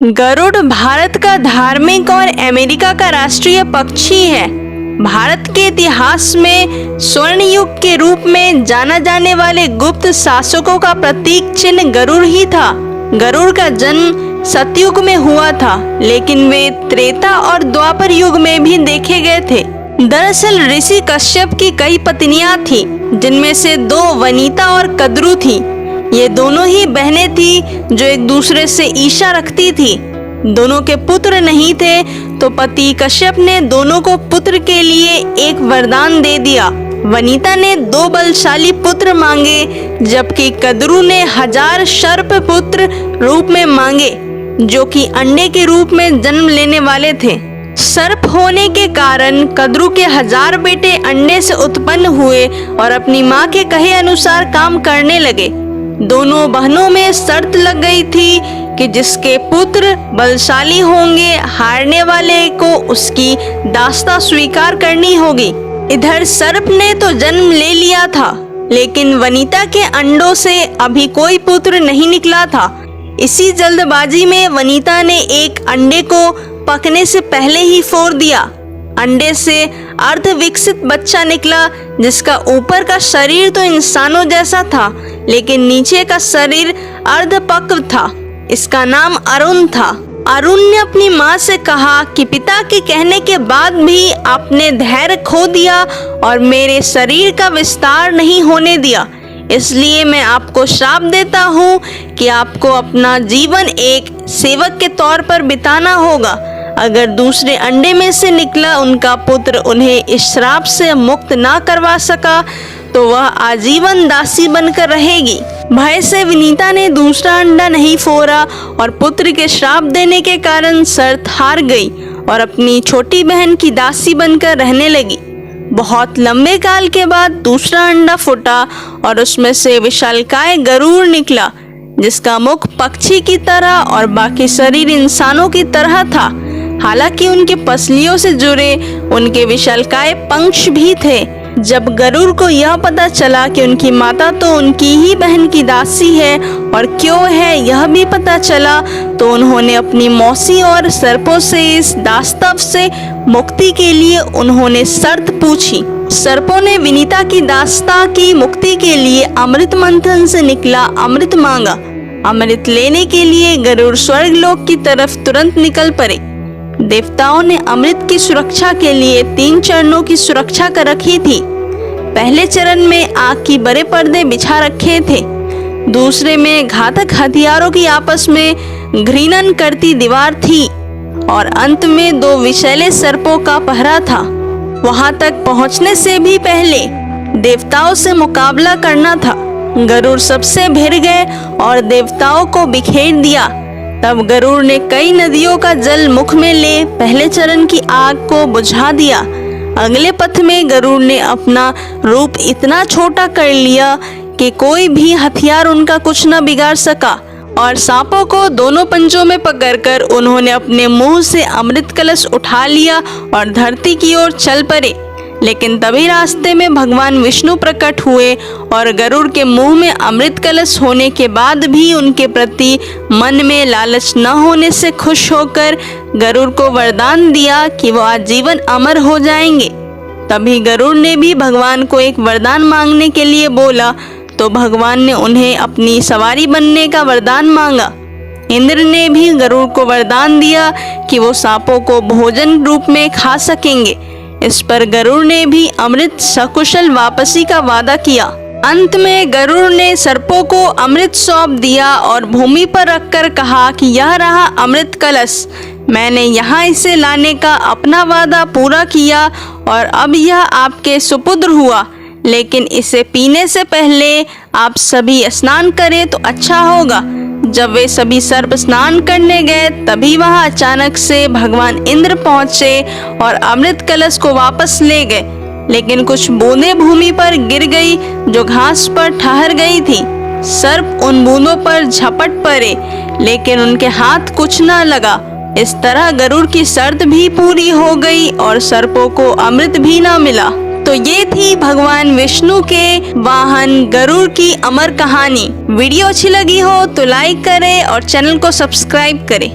गरुड़ भारत का धार्मिक और अमेरिका का राष्ट्रीय पक्षी है। भारत के इतिहास में स्वर्ण युग के रूप में जाना जाने वाले गुप्त शासकों का प्रतीक चिन्ह गरुड़ ही था। गरुड़ का जन्म सतयुग में हुआ था, लेकिन वे त्रेता और द्वापर युग में भी देखे गए थे। दरअसल ऋषि कश्यप की कई पत्नियां थीं, जिनमें से 2 वनिता और कद्रु थीं। ये दोनों ही बहनें थीं जो एक दूसरे से ईर्ष्या रखती थी। दोनों के पुत्र नहीं थे, तो पति कश्यप ने दोनों को पुत्र के लिए एक वरदान दे दिया। वनिता ने 2 बलशाली पुत्र मांगे, जबकि कद्रु ने 1000 सर्प पुत्र रूप में मांगे, जो कि अंडे के रूप में जन्म लेने वाले थे। सर्प होने के कारण कद्रु के 1000 बेटे अंडे से उत्पन्न हुए और अपनी माँ के कहे अनुसार काम करने लगे। दोनों बहनों में शर्त लग गई थी कि जिसके पुत्र बलशाली होंगे, हारने वाले को उसकी दास्ता स्वीकार करनी होगी। इधर सर्प ने तो जन्म ले लिया था, लेकिन वनिता के अंडों से अभी कोई पुत्र नहीं निकला था। इसी जल्दबाजी में वनिता ने एक अंडे को पकने से पहले ही फोड़ दिया। अंडे से अर्ध विकसित बच्चा निकला, जिसका ऊपर का शरीर तो इंसानों जैसा था, लेकिन नीचे का शरीर अर्धपक्व था। इसका नाम अरुण था। अरुण ने अपनी माँ से कहा कि पिता के कहने के बाद भी आपने धैर्य खो दिया और मेरे शरीर का विस्तार नहीं होने दिया, इसलिए मैं आपको श्राप देता हूँ कि आपको अपना जीवन एक सेवक के तौर पर बिताना होगा। अगर दूसरे अंडे में से निकला उनका पुत्र उन्हें इस श्राप से मुक्त ना करवा सका, तो वह आजीवन दासी बनकर रहेगी। भय से विनीता ने दूसरा अंडा नहीं फोड़ा और पुत्र के श्राप देने के कारण शर्त हार गई और अपनी छोटी बहन की दासी बनकर रहने लगी। बहुत लंबे काल के बाद दूसरा अंडा फूटा और उसमें से विशालकाय गरुड़ निकला, जिसका मुख पक्षी की तरह और बाकी शरीर इंसानों की तरह था। हालांकि उनके पसलियों से जुड़े उनके विशालकाय पंख भी थे। जब गरुड़ को यह पता चला कि उनकी माता तो उनकी ही बहन की दासी है और क्यों है यह भी पता चला, तो उन्होंने अपनी मौसी और सर्पों से इस दास्तव से मुक्ति के लिए उन्होंने शर्त पूछी। सर्पों ने विनीता की दास्ता की मुक्ति के लिए अमृत मंथन से निकला अमृत मांगा। अमृत लेने के लिए गरुड़ स्वर्गलोक की तरफ तुरंत निकल पड़े। देवताओं ने अमृत की सुरक्षा के लिए 3 चरणों की सुरक्षा कर रखी थी। पहले चरण में आग की बड़े पर्दे बिछा रखे थे, दूसरे में घातक हथियारों की आपस में घृणन करती दीवार थी और अंत में 2 विषैले सर्पों का पहरा था। वहां तक पहुंचने से भी पहले देवताओं से मुकाबला करना था। गरुड़ सबसे भिड़ गए और देवताओं को बिखेर दिया। तब गरुड़ ने कई नदियों का जल मुख में ले पहले चरण की आग को बुझा दिया। अगले पथ में गरुड़ ने अपना रूप इतना छोटा कर लिया कि कोई भी हथियार उनका कुछ न बिगाड़ सका और सांपों को दोनों पंजों में पकड़कर उन्होंने अपने मुंह से अमृत कलश उठा लिया और धरती की ओर चल पड़े। लेकिन तभी रास्ते में भगवान विष्णु प्रकट हुए और गरुड़ के मुंह में अमृत कलश होने के बाद भी उनके प्रति मन में लालच न होने से खुश होकर गरुड़ को वरदान दिया कि वो आजीवन अमर हो जाएंगे। तभी गरुड़ ने भी भगवान को एक वरदान मांगने के लिए बोला, तो भगवान ने उन्हें अपनी सवारी बनने का वरदान मांगा। इंद्र ने भी गरुड़ को वरदान दिया कि वो सांपों को भोजन रूप में खा सकेंगे। इस पर गरुड़ ने भी अमृत सकुशल वापसी का वादा किया। अंत में गरुड़ ने सर्पों को अमृत सौंप दिया और भूमि पर रखकर कहा कि यह रहा अमृत कलश। मैंने यहाँ इसे लाने का अपना वादा पूरा किया और अब यह आपके सुपुत्र हुआ, लेकिन इसे पीने से पहले आप सभी स्नान करें तो अच्छा होगा। जब वे सभी सर्प स्नान करने गए, तभी वहां अचानक से भगवान इंद्र पहुंचे और अमृत कलश को वापस ले गए। लेकिन कुछ बूंदें भूमि पर गिर गई जो घास पर ठहर गई थी। सर्प उन बूंदों पर झपट पड़े, लेकिन उनके हाथ कुछ न लगा। इस तरह गरुड़ की शर्त भी पूरी हो गई और सर्पों को अमृत भी न मिला। तो ये थी भगवान विष्णु के वाहन गरुड़ की अमर कहानी। वीडियो अच्छी लगी हो तो लाइक करें और चैनल को सब्सक्राइब करें।